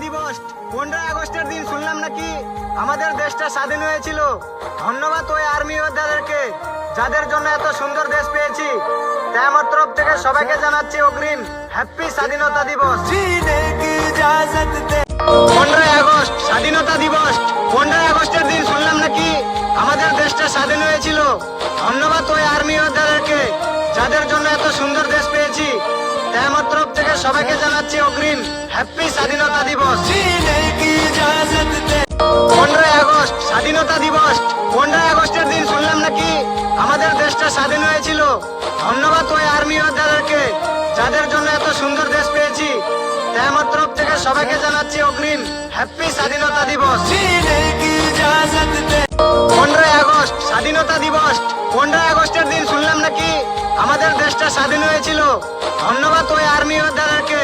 দিবস 15 আগস্টের দিন শুনলাম নাকি আমাদের দেশটা স্বাধীন হয়েছিল। ধন্যবাদ ওই আর্মি যোদ্ধাদেরকে যাদের জন্য এত সুন্দর দেশ পেয়েছি। তাই আমার তরফ থেকে সবাইকে জানাচ্ছি অগ্রিম হ্যাপি স্বাধীনতা দিবস। 15 আগস্ট স্বাধীনতা দিবস 15 আগস্টের দিন শুনলাম নাকি আমাদের দেশটা স্বাধীন হয়েছিল। ধন্যবাদ ওই আর্মি যোদ্ধাদেরকে যাদের জন্য এত সুন্দর দেশ পেয়েছি। তাই আমার তরফ থেকে সবাইকে জানাচ্ছি অগ্রিম হ্যাপি স্বাধীনতা দিবস। 15 আগস্ট স্বাধীনতা দিবস 15 আগস্টের দিন শুনলাম নাকি আমাদের দেশটা স্বাধীন হয়েছিল। ধন্যবাদ ওই আর্মি যোদ্ধাদেরকে যাদের জন্য এত সুন্দর দেশ পেয়েছি। তাই আমার তরফ থেকে সবাইকে জানাচ্ছি অগ্রিম হ্যাপি স্বাধীনতা দিবস। 15 আগস্ট স্বাধীনতা দিবস 15 আগস্টের দিন শুনলাম নাকি আমাদের দেশটা স্বাধীন হয়েছিল। ধন্যবাদ ওই আর্মি যোদ্ধাদেরকে